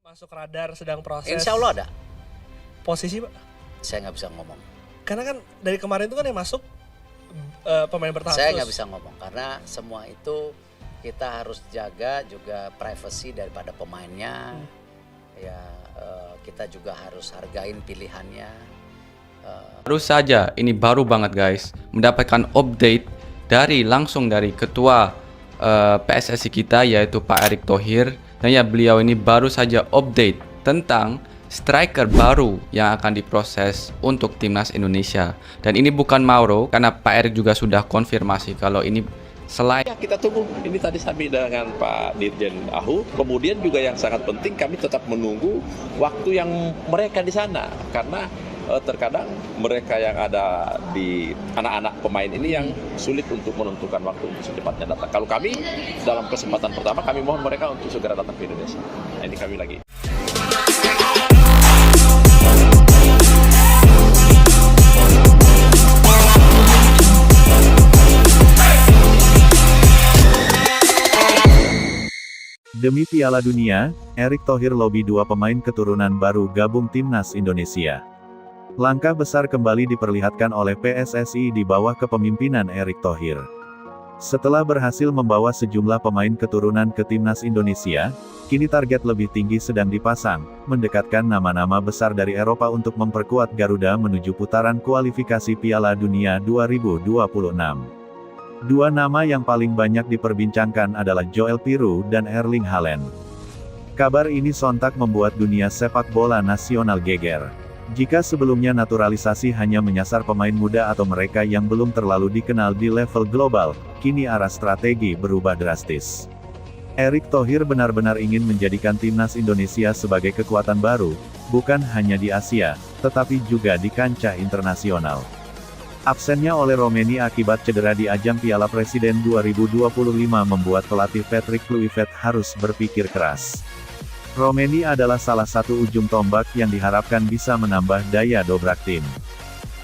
Masuk radar sedang proses. Insya Allah ada. Posisi Pak? Saya nggak bisa ngomong. Karena kan dari kemarin itu kan yang masuk pemain bertahan Saya terus. nggak bisa ngomong karena semua itu kita harus jaga juga privasi daripada pemainnya. Ya kita juga harus hargain pilihannya. Baru saja, ini baru banget guys, mendapatkan update langsung dari ketua PSSI kita yaitu Pak Erick Thohir. Dan ya beliau ini baru saja update tentang striker baru yang akan diproses untuk timnas Indonesia. Dan ini bukan Mauro karena Pak Erick juga sudah konfirmasi kalau ini selain Ya, kita tunggu. Ini tadi kami dengan Pak Dirjen Ahu. Kemudian juga yang sangat penting kami tetap menunggu waktu yang mereka di sana karena terkadang mereka yang ada di anak-anak pemain ini yang sulit untuk menentukan waktu untuk secepatnya datang. Kalau kami dalam kesempatan pertama kami mohon mereka untuk segera datang ke Indonesia. Nah, ini kami lagi. Demi Piala Dunia, Erick Thohir lobi 2 pemain keturunan baru gabung timnas Indonesia. Langkah besar kembali diperlihatkan oleh PSSI di bawah kepemimpinan Erick Thohir. Setelah berhasil membawa sejumlah pemain keturunan ke timnas Indonesia, kini target lebih tinggi sedang dipasang, mendekatkan nama-nama besar dari Eropa untuk memperkuat Garuda menuju putaran kualifikasi Piala Dunia 2026. Dua nama yang paling banyak diperbincangkan adalah Joel Piroe dan Erling Haaland. Kabar ini sontak membuat dunia sepak bola nasional geger. Jika sebelumnya naturalisasi hanya menyasar pemain muda atau mereka yang belum terlalu dikenal di level global, kini arah strategi berubah drastis. Erick Thohir benar-benar ingin menjadikan timnas Indonesia sebagai kekuatan baru, bukan hanya di Asia, tetapi juga di kancah internasional. Absennya oleh Romeni akibat cedera di ajang Piala Presiden 2025 membuat pelatih Patrick Kluivert harus berpikir keras. Romeni adalah salah satu ujung tombak yang diharapkan bisa menambah daya dobrak tim.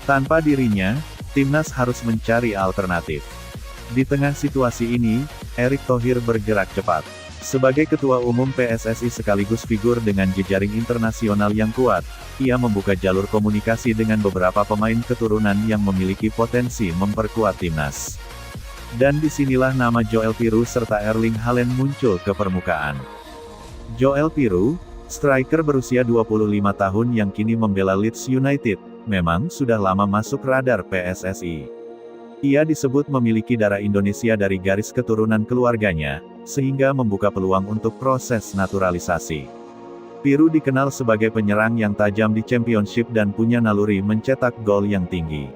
Tanpa dirinya, timnas harus mencari alternatif. Di tengah situasi ini, Erick Thohir bergerak cepat. Sebagai Ketua Umum PSSI sekaligus figur dengan jejaring internasional yang kuat, ia membuka jalur komunikasi dengan beberapa pemain keturunan yang memiliki potensi memperkuat timnas. Dan disinilah nama Joel Piroe serta Erling Haaland muncul ke permukaan. Joel Piroe, striker berusia 25 tahun yang kini membela Leeds United, memang sudah lama masuk radar PSSI. Ia disebut memiliki darah Indonesia dari garis keturunan keluarganya, sehingga membuka peluang untuk proses naturalisasi. Piroe dikenal sebagai penyerang yang tajam di Championship dan punya naluri mencetak gol yang tinggi.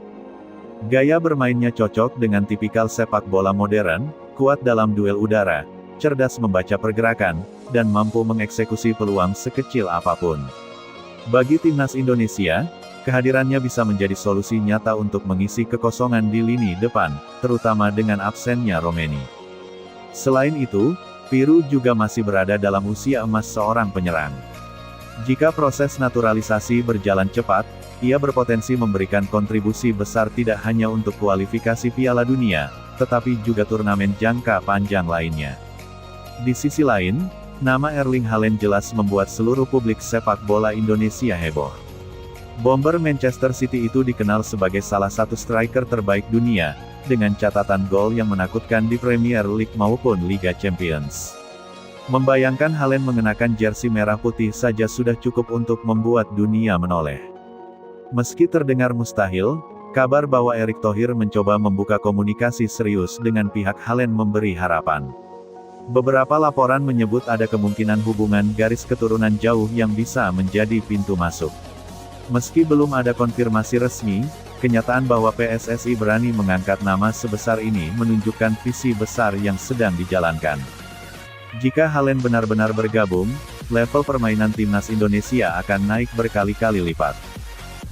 Gaya bermainnya cocok dengan tipikal sepak bola modern, kuat dalam duel udara, cerdas membaca pergerakan, dan mampu mengeksekusi peluang sekecil apapun. Bagi timnas Indonesia, kehadirannya bisa menjadi solusi nyata untuk mengisi kekosongan di lini depan, terutama dengan absennya Romeni. Selain itu, Piroe juga masih berada dalam usia emas seorang penyerang. Jika proses naturalisasi berjalan cepat, ia berpotensi memberikan kontribusi besar tidak hanya untuk kualifikasi Piala Dunia, tetapi juga turnamen jangka panjang lainnya. Di sisi lain, nama Erling Haaland jelas membuat seluruh publik sepak bola Indonesia heboh. Bomber Manchester City itu dikenal sebagai salah satu striker terbaik dunia, dengan catatan gol yang menakutkan di Premier League maupun Liga Champions. Membayangkan Haaland mengenakan jersey merah putih saja sudah cukup untuk membuat dunia menoleh. Meski terdengar mustahil, kabar bahwa Erick Thohir mencoba membuka komunikasi serius dengan pihak Haaland memberi harapan. Beberapa laporan menyebut ada kemungkinan hubungan garis keturunan jauh yang bisa menjadi pintu masuk. Meski belum ada konfirmasi resmi, kenyataan bahwa PSSI berani mengangkat nama sebesar ini menunjukkan visi besar yang sedang dijalankan. Jika Haaland benar-benar bergabung, level permainan timnas Indonesia akan naik berkali-kali lipat.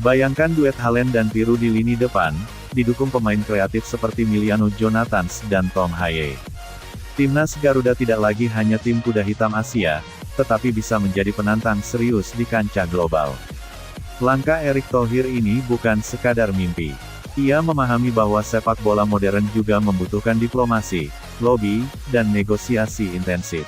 Bayangkan duet Haaland dan Piroe di lini depan, didukung pemain kreatif seperti Miliano Jonathans dan Tom Haye. Timnas Garuda tidak lagi hanya tim kuda hitam Asia, tetapi bisa menjadi penantang serius di kancah global. Langkah Erick Thohir ini bukan sekadar mimpi. Ia memahami bahwa sepak bola modern juga membutuhkan diplomasi, lobi, dan negosiasi intensif.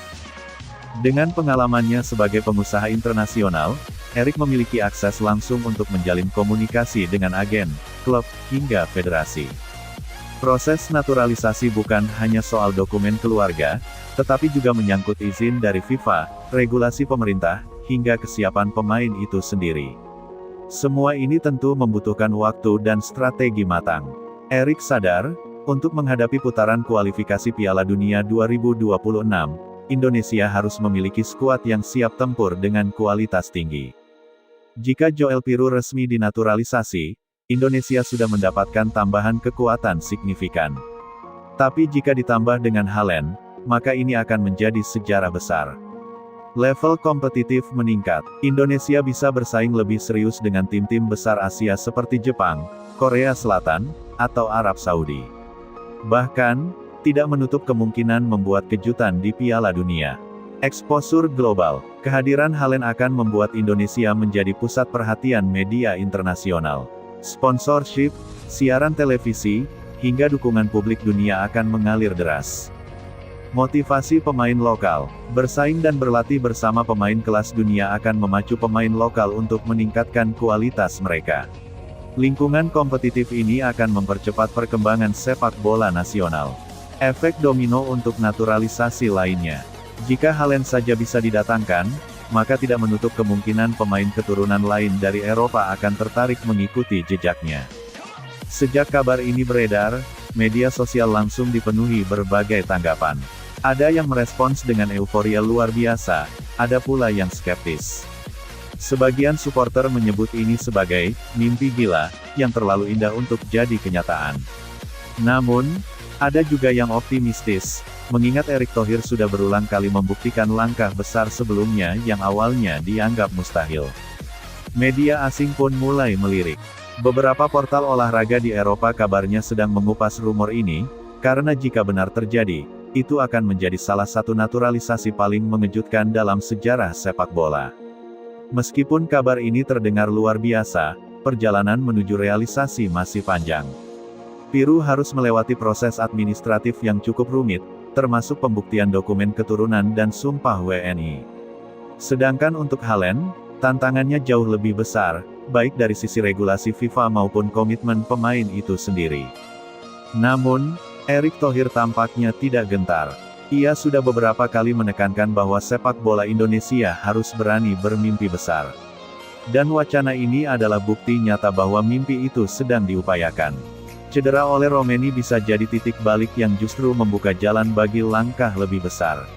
Dengan pengalamannya sebagai pengusaha internasional, Erik memiliki akses langsung untuk menjalin komunikasi dengan agen, klub, hingga federasi. Proses naturalisasi bukan hanya soal dokumen keluarga, tetapi juga menyangkut izin dari FIFA, regulasi pemerintah, hingga kesiapan pemain itu sendiri. Semua ini tentu membutuhkan waktu dan strategi matang. Erik sadar, untuk menghadapi putaran kualifikasi Piala Dunia 2026, Indonesia harus memiliki skuad yang siap tempur dengan kualitas tinggi. Jika Joel Piroe resmi dinaturalisasi, Indonesia sudah mendapatkan tambahan kekuatan signifikan. Tapi jika ditambah dengan Haaland, maka ini akan menjadi sejarah besar. Level kompetitif meningkat. Indonesia bisa bersaing lebih serius dengan tim-tim besar Asia seperti Jepang, Korea Selatan, atau Arab Saudi. Bahkan, tidak menutup kemungkinan membuat kejutan di Piala Dunia. Exposure global. Kehadiran Haaland akan membuat Indonesia menjadi pusat perhatian media internasional. Sponsorship, siaran televisi, hingga dukungan publik dunia akan mengalir deras. Motivasi pemain lokal. Bersaing dan berlatih bersama pemain kelas dunia akan memacu pemain lokal untuk meningkatkan kualitas mereka. Lingkungan kompetitif ini akan mempercepat perkembangan sepak bola nasional. Efek domino untuk naturalisasi lainnya. Jika Haaland saja bisa didatangkan, maka tidak menutup kemungkinan pemain keturunan lain dari Eropa akan tertarik mengikuti jejaknya. Sejak kabar ini beredar, media sosial langsung dipenuhi berbagai tanggapan. Ada yang merespons dengan euforia luar biasa, ada pula yang skeptis. Sebagian supporter menyebut ini sebagai mimpi gila yang terlalu indah untuk jadi kenyataan. Namun, ada juga yang optimistis, mengingat Erik Thohir sudah berulang kali membuktikan langkah besar sebelumnya yang awalnya dianggap mustahil. Media asing pun mulai melirik. Beberapa portal olahraga di Eropa kabarnya sedang mengupas rumor ini, karena jika benar terjadi, itu akan menjadi salah satu naturalisasi paling mengejutkan dalam sejarah sepak bola. Meskipun kabar ini terdengar luar biasa, perjalanan menuju realisasi masih panjang. Piroe harus melewati proses administratif yang cukup rumit, termasuk pembuktian dokumen keturunan dan sumpah WNI. Sedangkan untuk Haaland, tantangannya jauh lebih besar, baik dari sisi regulasi FIFA maupun komitmen pemain itu sendiri. Namun, Erik Thohir tampaknya tidak gentar. Ia sudah beberapa kali menekankan bahwa sepak bola Indonesia harus berani bermimpi besar. Dan wacana ini adalah bukti nyata bahwa mimpi itu sedang diupayakan. Cedera oleh Romeni bisa jadi titik balik yang justru membuka jalan bagi langkah lebih besar.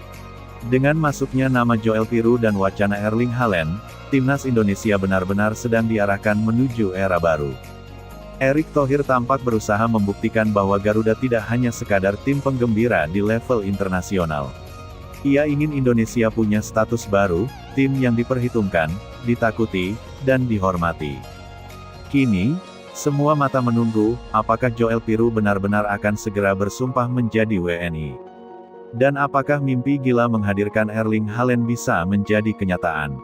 Dengan masuknya nama Joel Piroe dan wacana Erling Haaland, timnas Indonesia benar-benar sedang diarahkan menuju era baru. Erik Thohir tampak berusaha membuktikan bahwa Garuda tidak hanya sekadar tim penggembira di level internasional. Ia ingin Indonesia punya status baru, tim yang diperhitungkan, ditakuti, dan dihormati. Kini, semua mata menunggu, apakah Joel Piroe benar-benar akan segera bersumpah menjadi WNI. Dan apakah mimpi gila menghadirkan Erling Haaland bisa menjadi kenyataan.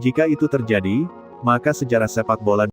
Jika itu terjadi, maka sejarah sepak bola